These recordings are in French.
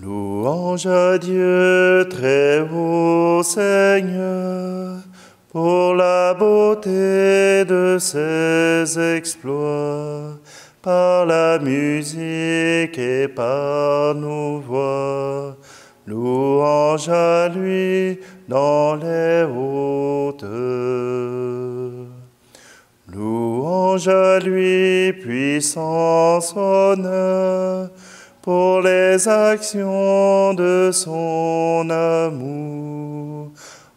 Louange à Dieu, très haut Seigneur, pour la beauté de ses exploits, par la musique et par nos voix. Louange à lui dans les hautes. Louange à lui, puissance, honneur, pour les actions de son amour,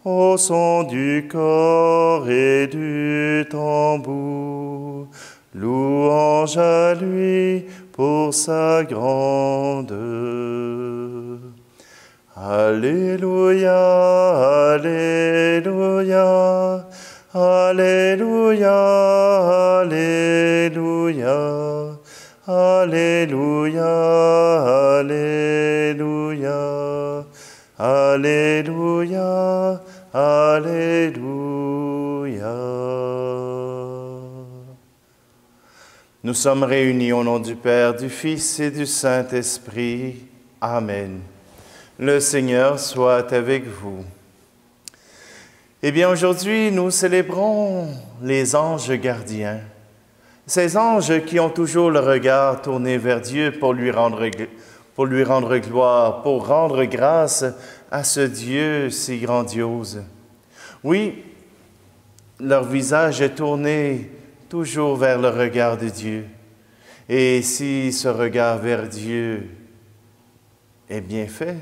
au son du corps et du tambour. Louange à lui pour sa grandeur. Alléluia, Alléluia, Alléluia, Alléluia, Alléluia, Alléluia, Alléluia, Alléluia. Nous sommes réunis au nom du Père, du Fils et du Saint-Esprit. Amen. Le Seigneur soit avec vous. Eh bien, aujourd'hui, nous célébrons les anges gardiens. Ces anges qui ont toujours le regard tourné vers Dieu pour lui rendre gloire, pour rendre grâce à ce Dieu si grandiose. Oui, leur visage est tourné toujours vers le regard de Dieu. Et si ce regard vers Dieu est bien fait,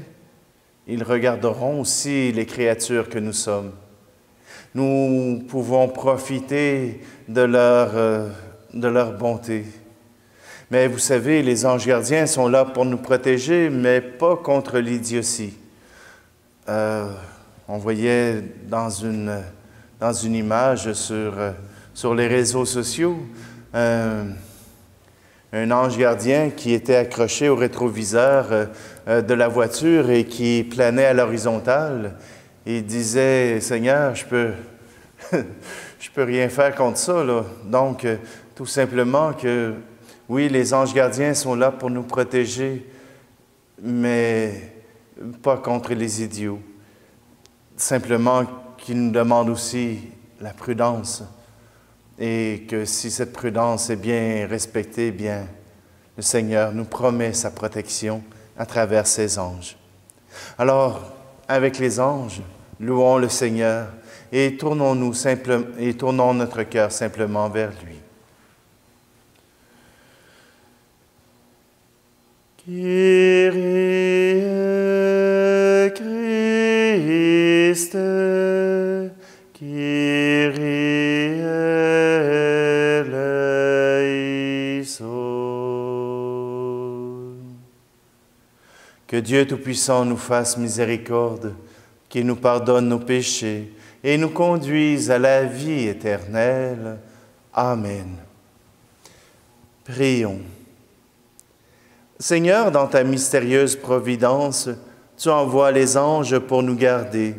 ils regarderont aussi les créatures que nous sommes. Nous pouvons profiter de leur bonté. Mais vous savez, les anges gardiens sont là pour nous protéger, mais pas contre l'idiotie. On voyait dans une image sur les réseaux sociaux un ange gardien qui était accroché au rétroviseur de la voiture et qui planait à l'horizontale. Il disait, « Seigneur, je peux rien faire contre ça, là. » Donc, tout simplement que, oui, les anges gardiens sont là pour nous protéger, mais pas contre les idiots. Simplement qu'ils nous demandent aussi la prudence. Et que si cette prudence est bien respectée, bien, le Seigneur nous promet sa protection à travers ses anges. Alors, avec les anges, louons le Seigneur et tournons notre cœur simplement vers lui. Kyrie Christe, Kyrie eleison. Que Dieu Tout-Puissant nous fasse miséricorde, qu'il nous pardonne nos péchés et nous conduise à la vie éternelle. Amen. Prions. Seigneur, dans ta mystérieuse providence, tu envoies les anges pour nous garder.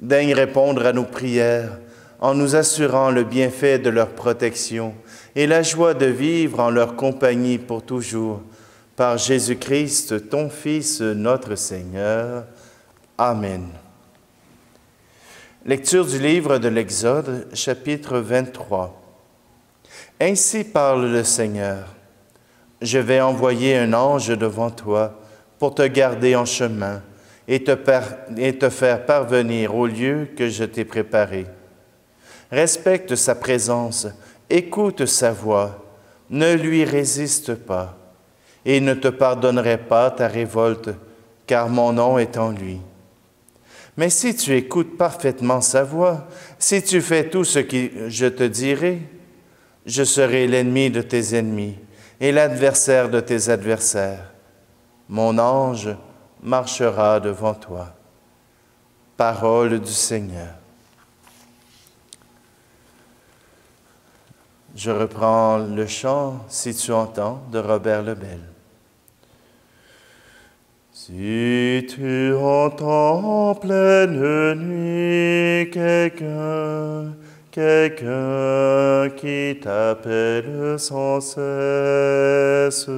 Daigne répondre à nos prières en nous assurant le bienfait de leur protection et la joie de vivre en leur compagnie pour toujours. Par Jésus-Christ, ton Fils, notre Seigneur. Amen. Lecture du livre de l'Exode, chapitre 23. Ainsi parle le Seigneur. Je vais envoyer un ange devant toi pour te garder en chemin et te faire parvenir au lieu que je t'ai préparé. Respecte sa présence, écoute sa voix, ne lui résiste pas, et ne te pardonnerai pas ta révolte, car mon nom est en lui. Mais si tu écoutes parfaitement sa voix, si tu fais tout ce que je te dirai, je serai l'ennemi de tes ennemis et l'adversaire de tes adversaires. Mon ange marchera devant toi. Parole du Seigneur. Je reprends le chant « Si tu entends » de Robert Lebel. Si tu entends en pleine nuit quelqu'un qui t'appelle sans cesse,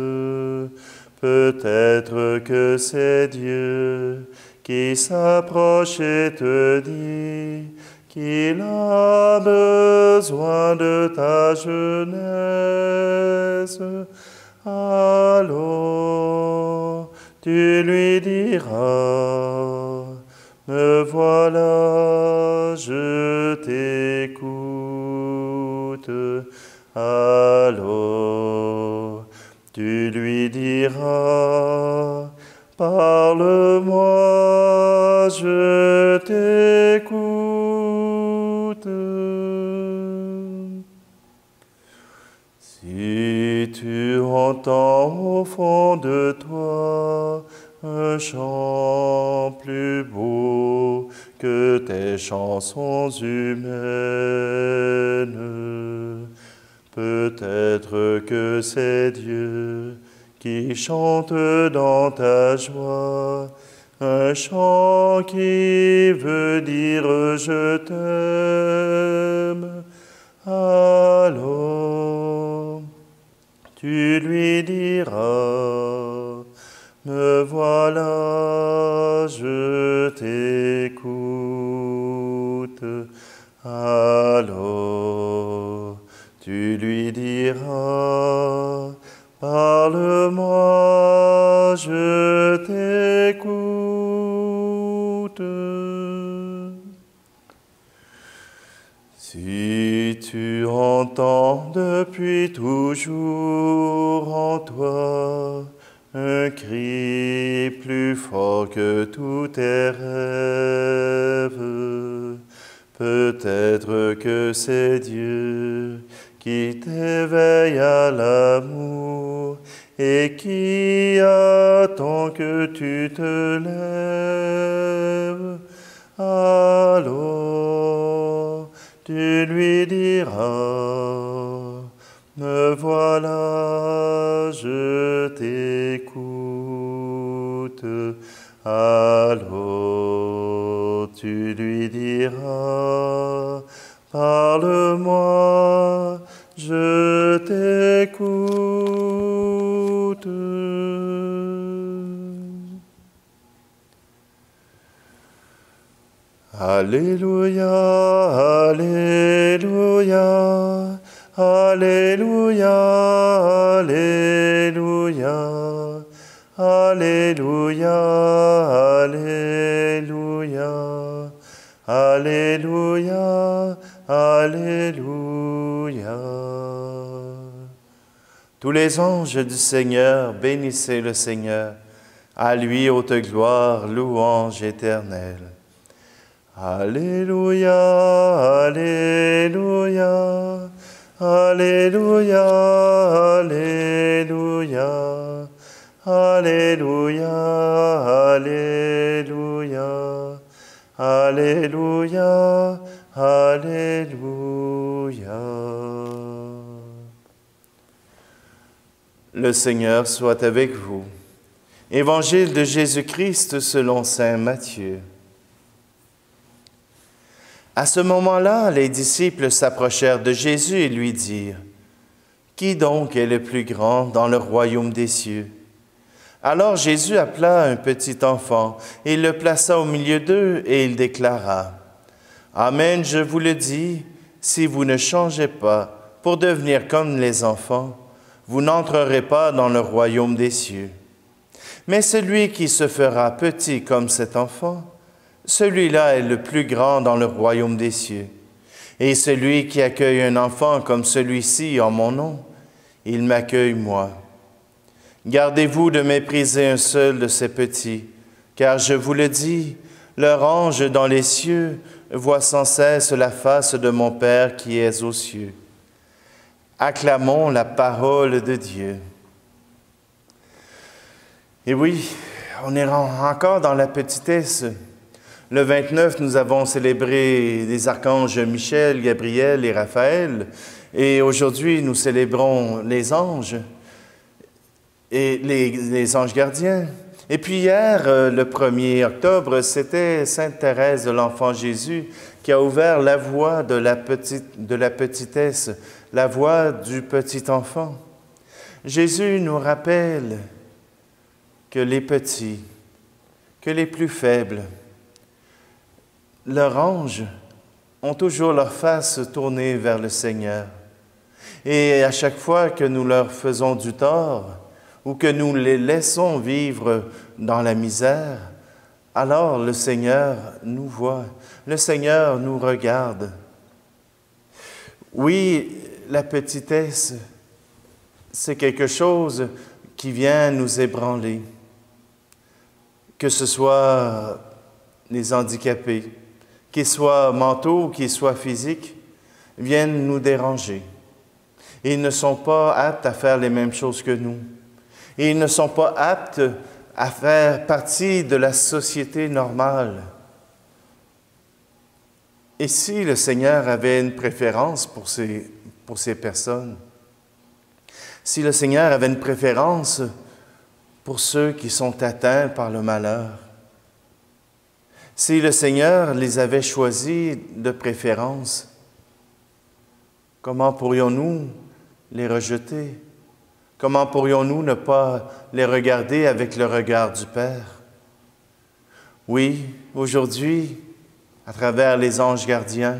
Peut-être que c'est Dieu qui s'approche et te dit qu'il a besoin de ta jeunesse. Alors tu lui diras, me voilà, je t'écoute. Alors tu lui diras, parle-moi, je t'écoute. Si tu entends au fond de toi un chant plus beau que tes chansons humaines, peut-être que c'est Dieu qui chante dans ta joie, un chant qui veut dire je t'aime. Alors tu lui diras, me voilà, je t'écoute. Alors tu lui diras, parle-moi, je t'écoute. Si tu entends depuis toujours en toi un cri plus fort que tous tes rêves, peut-être que c'est Dieu qui t'éveille à l'amour et qui attend que tu te lèves. Alors tu lui diras, me voilà, je t'écoute. Alors tu lui diras, parle-moi, je t'écoute. Alléluia, Alléluia, Alléluia, Alléluia, Alléluia, Alléluia, Alléluia, Alléluia. Tous les anges du Seigneur, bénissez le Seigneur. À lui haute gloire, louange éternelle. Alléluia, Alléluia, Alléluia, Alléluia, Alléluia, Alléluia, Alléluia, Alléluia. Le Seigneur soit avec vous. Évangile de Jésus-Christ selon saint Matthieu. À ce moment-là, les disciples s'approchèrent de Jésus et lui dirent, « Qui donc est le plus grand dans le royaume des cieux ?» Alors Jésus appela un petit enfant, et le plaça au milieu d'eux, et il déclara, « Amen, je vous le dis, si vous ne changez pas pour devenir comme les enfants, vous n'entrerez pas dans le royaume des cieux. Mais celui qui se fera petit comme cet enfant, celui-là est le plus grand dans le royaume des cieux. Et celui qui accueille un enfant comme celui-ci en mon nom, il m'accueille moi. Gardez-vous de mépriser un seul de ces petits, car je vous le dis, leur ange dans les cieux voit sans cesse la face de mon Père qui est aux cieux. » Acclamons la parole de Dieu. Et oui, on est encore dans la petitesse. Le 29, nous avons célébré les archanges Michel, Gabriel et Raphaël. Et aujourd'hui, nous célébrons les anges et les anges gardiens. Et puis hier, le 1er octobre, c'était Sainte Thérèse de l'Enfant Jésus qui a ouvert la voie de la petitesse, la voie du petit enfant. Jésus nous rappelle que les petits, que les plus faibles, leurs anges ont toujours leur face tournée vers le Seigneur. Et à chaque fois que nous leur faisons du tort ou que nous les laissons vivre dans la misère, alors le Seigneur nous voit, le Seigneur nous regarde. Oui, la petitesse, c'est quelque chose qui vient nous ébranler, que ce soit les handicapés, qu'ils soient mentaux ou qu'ils soient physiques, viennent nous déranger. Ils ne sont pas aptes à faire les mêmes choses que nous. Ils ne sont pas aptes à faire partie de la société normale. Et si le Seigneur avait une préférence pour ces personnes, si le Seigneur avait une préférence pour ceux qui sont atteints par le malheur, si le Seigneur les avait choisis de préférence, comment pourrions-nous les rejeter? Comment pourrions-nous ne pas les regarder avec le regard du Père? Oui, aujourd'hui, à travers les anges gardiens,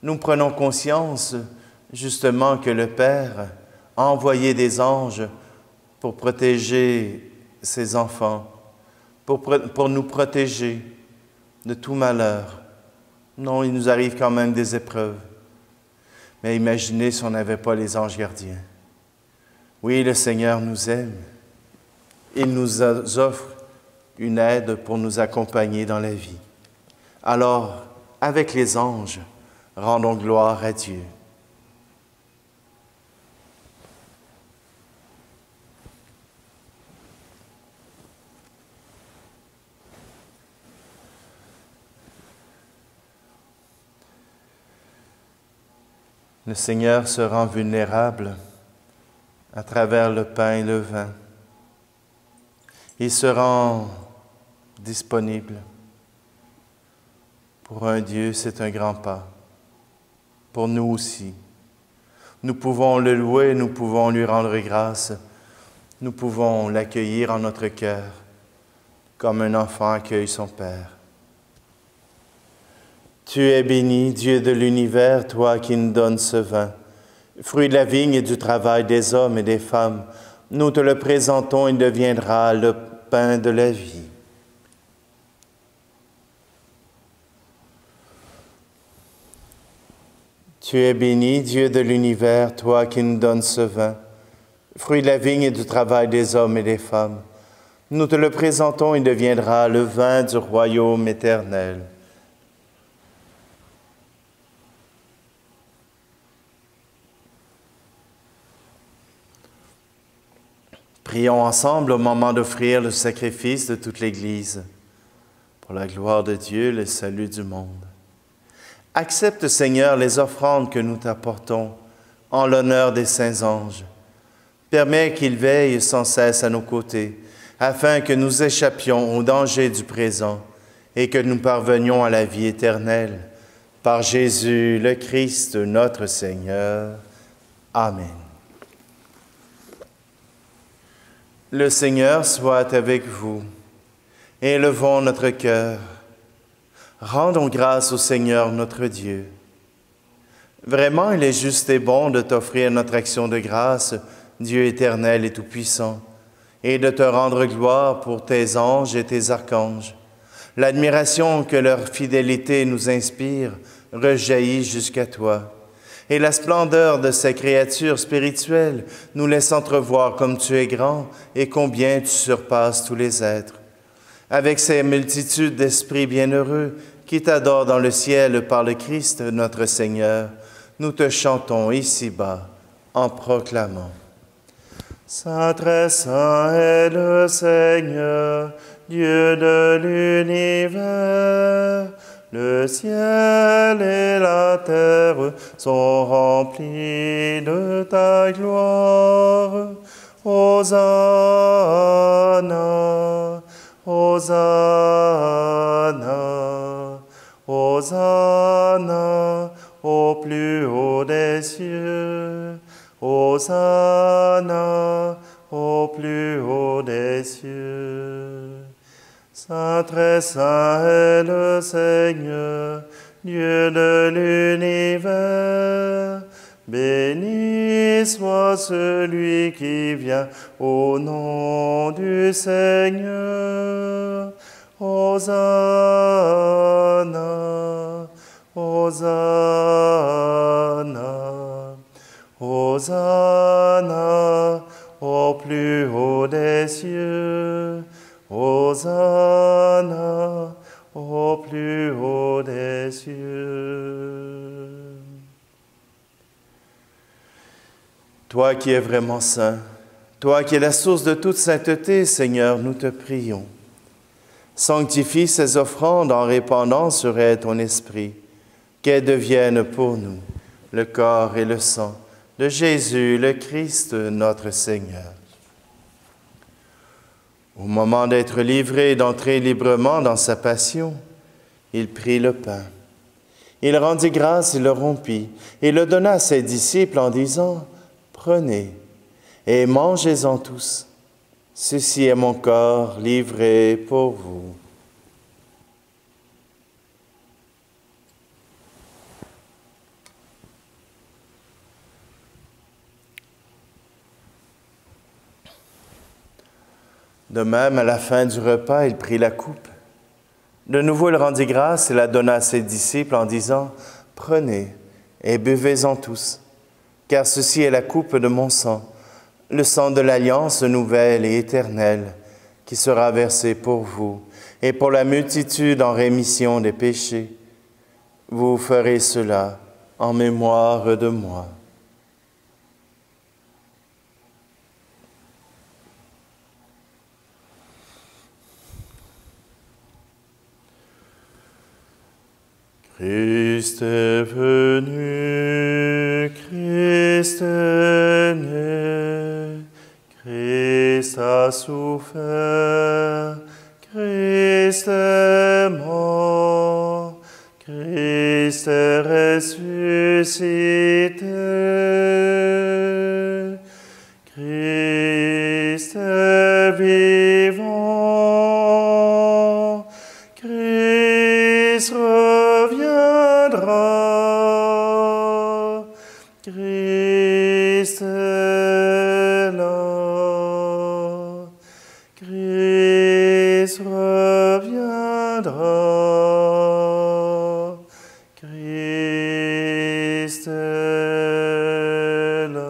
nous prenons conscience justement que le Père a envoyé des anges pour protéger ses enfants, pour nous protéger de tout malheur. Non, il nous arrive quand même des épreuves. Mais imaginez si on n'avait pas les anges gardiens. Oui, le Seigneur nous aime. Il nous offre une aide pour nous accompagner dans la vie. Alors, avec les anges, rendons gloire à Dieu. Le Seigneur se rend vulnérable à travers le pain et le vin. Il se rend disponible. Pour un Dieu, c'est un grand pas. Pour nous aussi. Nous pouvons le louer, nous pouvons lui rendre grâce. Nous pouvons l'accueillir en notre cœur, comme un enfant accueille son Père. Tu es béni, Dieu de l'univers, toi qui nous donnes ce vin, fruit de la vigne et du travail des hommes et des femmes. Nous te le présentons, il deviendra le pain de la vie. Tu es béni, Dieu de l'univers, toi qui nous donnes ce vin, fruit de la vigne et du travail des hommes et des femmes. Nous te le présentons, il deviendra le vin du royaume éternel. Prions ensemble au moment d'offrir le sacrifice de toute l'Église, pour la gloire de Dieu, le salut du monde. Accepte, Seigneur, les offrandes que nous t'apportons en l'honneur des saints anges. Permets qu'ils veillent sans cesse à nos côtés, afin que nous échappions aux dangers du présent et que nous parvenions à la vie éternelle. Par Jésus le Christ, notre Seigneur. Amen. Le Seigneur soit avec vous. Élevons notre cœur. Rendons grâce au Seigneur notre Dieu. Vraiment, il est juste et bon de t'offrir notre action de grâce, Dieu éternel et tout-puissant, et de te rendre gloire pour tes anges et tes archanges. L'admiration que leur fidélité nous inspire rejaillit jusqu'à toi. Et la splendeur de ces créatures spirituelles nous laisse entrevoir comme tu es grand et combien tu surpasses tous les êtres. Avec ces multitudes d'esprits bienheureux qui t'adorent dans le ciel par le Christ notre Seigneur, nous te chantons ici-bas en proclamant. Saint, très saint est le Seigneur, Dieu de l'univers. Le ciel et la terre sont remplis de ta gloire. Hosanna, Hosanna, Hosanna au plus haut des cieux. Hosanna au plus haut des cieux. Saint, très saint est le Seigneur, Dieu de l'univers. Béni soit celui qui vient au nom du Seigneur. Hosanna, Hosanna, Hosanna au plus haut des cieux. Hosanna au plus haut des cieux. Toi qui es vraiment saint, toi qui es la source de toute sainteté, Seigneur, nous te prions. Sanctifie ces offrandes en répandant sur elles ton esprit, qu'elles deviennent pour nous le corps et le sang de Jésus, le Christ, notre Seigneur. Au moment d'être livré et d'entrer librement dans sa passion, il prit le pain. Il rendit grâce et le rompit, et le donna à ses disciples en disant, « Prenez et mangez-en tous. Ceci est mon corps livré pour vous. » De même, à la fin du repas, il prit la coupe. De nouveau, il rendit grâce et la donna à ses disciples en disant, « Prenez et buvez-en tous, car ceci est la coupe de mon sang, le sang de l'alliance nouvelle et éternelle, qui sera versé pour vous et pour la multitude en rémission des péchés. Vous ferez cela en mémoire de moi. » Christ est venu, Christ est né, Christ a souffert, Christ est mort, Christ est ressuscité, Christ est vivant, Christ reviendra, Christ est là, Christ reviendra, Christ est là.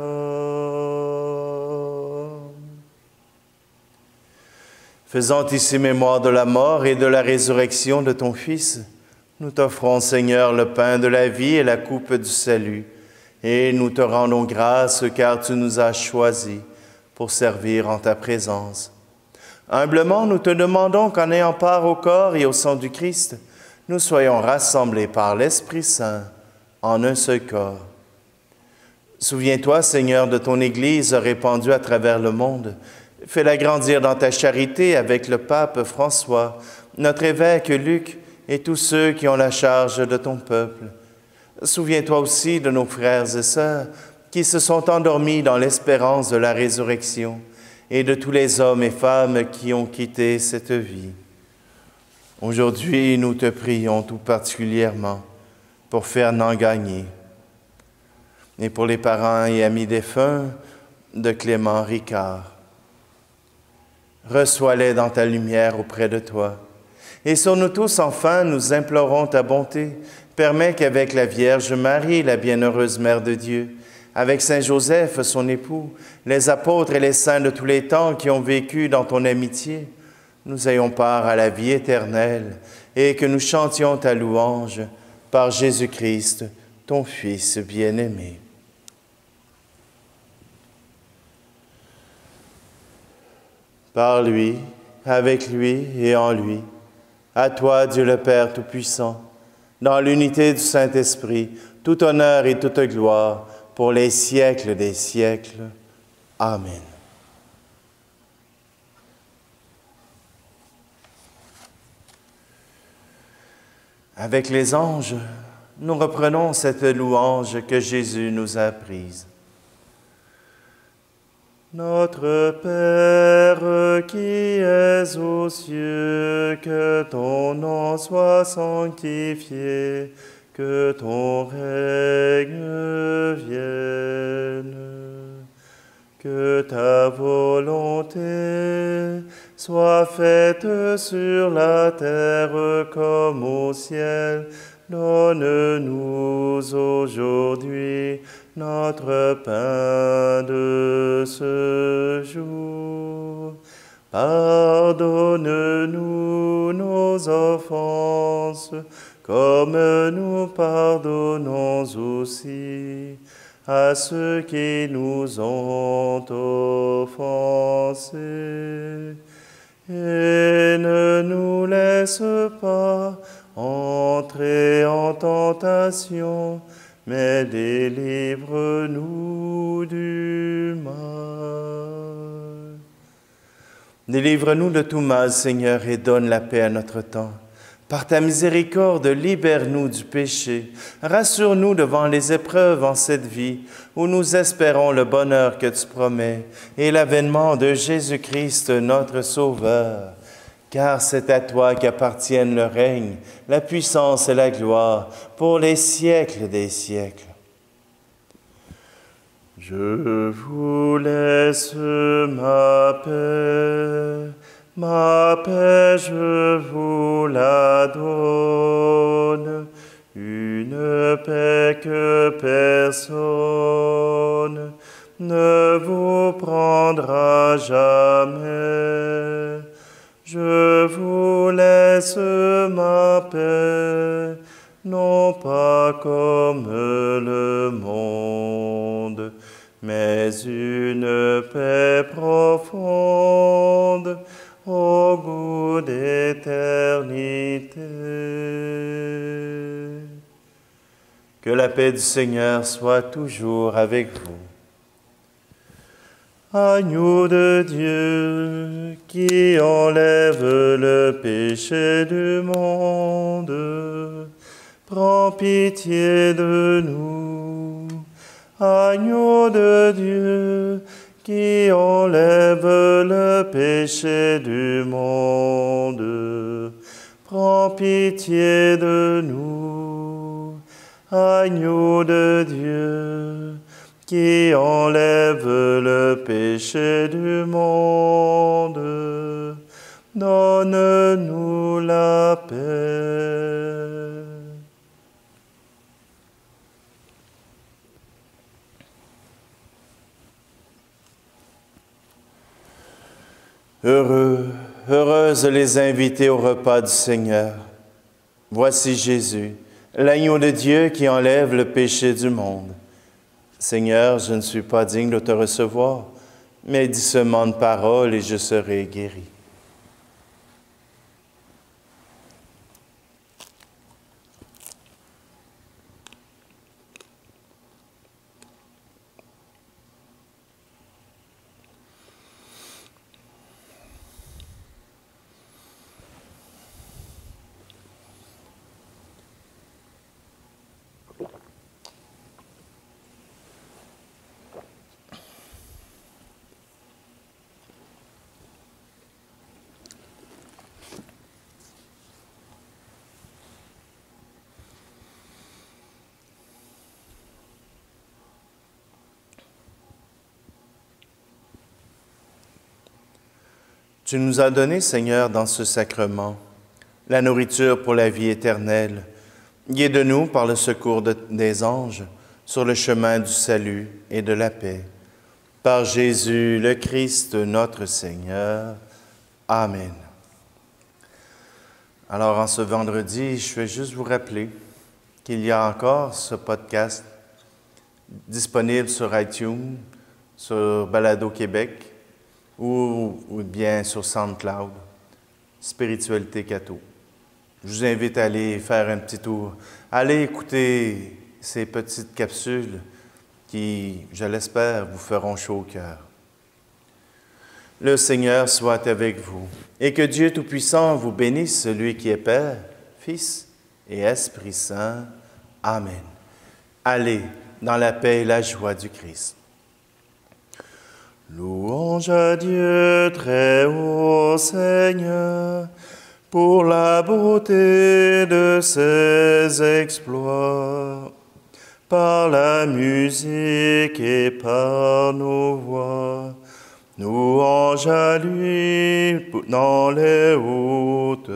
Faisant ici mémoire de la mort et de la résurrection de ton Fils, nous t'offrons, Seigneur, le pain de la vie et la coupe du salut, et nous te rendons grâce car tu nous as choisis pour servir en ta présence. Humblement, nous te demandons qu'en ayant part au corps et au sang du Christ, nous soyons rassemblés par l'Esprit Saint en un seul corps. Souviens-toi, Seigneur, de ton Église répandue à travers le monde. Fais-la grandir dans ta charité avec le pape François, notre évêque Luc, et tous ceux qui ont la charge de ton peuple. Souviens-toi aussi de nos frères et sœurs qui se sont endormis dans l'espérance de la résurrection et de tous les hommes et femmes qui ont quitté cette vie. Aujourd'hui, nous te prions tout particulièrement pour Fernand Gagné et pour les parents et amis défunts de Clément Ricard. Reçois-les dans ta lumière auprès de toi. Et sur nous tous, enfin, nous implorons ta bonté. Permets qu'avec la Vierge Marie, la bienheureuse Mère de Dieu, avec Saint Joseph, son époux, les apôtres et les saints de tous les temps qui ont vécu dans ton amitié, nous ayons part à la vie éternelle et que nous chantions ta louange par Jésus-Christ, ton Fils bien-aimé. Par lui, avec lui et en lui, à toi, Dieu le Père Tout-Puissant, dans l'unité du Saint-Esprit, tout honneur et toute gloire pour les siècles des siècles. Amen. Avec les anges, nous reprenons cette louange que Jésus nous a apprise. Notre Père qui es aux cieux, que ton nom soit sanctifié, que ton règne vienne, que ta volonté soit faite sur la terre comme au ciel. Donne-nous aujourd'hui notre pain de ce jour. Pardonne-nous nos offenses, comme nous pardonnons aussi à ceux qui nous ont offensés. Et ne nous laisse pas entrer en tentation, mais délivre-nous du mal. Délivre-nous de tout mal, Seigneur, et donne la paix à notre temps. Par ta miséricorde, libère-nous du péché. Rassure-nous devant les épreuves en cette vie, où nous espérons le bonheur que tu promets et l'avènement de Jésus-Christ, notre Sauveur. Car c'est à toi qu'appartiennent le règne, la puissance et la gloire pour les siècles des siècles. Je vous laisse ma paix je vous la donne, une paix que personne ne vous prendra jamais. Je vous laisse ma paix, non pas comme le monde, mais une paix profonde au goût d'éternité. Que la paix du Seigneur soit toujours avec vous. Agneau de Dieu, qui enlève le péché du monde, prends pitié de nous. Agneau de Dieu, qui enlève le péché du monde, prends pitié de nous. Agneau de Dieu, qui enlève le péché du monde, donne-nous la paix. Heureuses les invités au repas du Seigneur. Voici Jésus, l'agneau de Dieu qui enlève le péché du monde. Seigneur, je ne suis pas digne de te recevoir, mais dis seulement une parole et je serai guéri. Tu nous as donné, Seigneur, dans ce sacrement, la nourriture pour la vie éternelle. Guide-nous par le secours des anges sur le chemin du salut et de la paix. Par Jésus le Christ, notre Seigneur. Amen. Alors, en ce vendredi, je vais juste vous rappeler qu'il y a encore ce podcast disponible sur iTunes, sur Balado Québec, ou bien sur SoundCloud, Spiritualité Catho. Je vous invite à aller faire un petit tour, allez écouter ces petites capsules qui, je l'espère, vous feront chaud au cœur. Le Seigneur soit avec vous, et que Dieu Tout-Puissant vous bénisse, celui qui est Père, Fils et Esprit Saint. Amen. Allez dans la paix et la joie du Christ. Louange à Dieu très haut Seigneur, pour la beauté de ses exploits, par la musique et par nos voix. Louange à lui dans les hautes.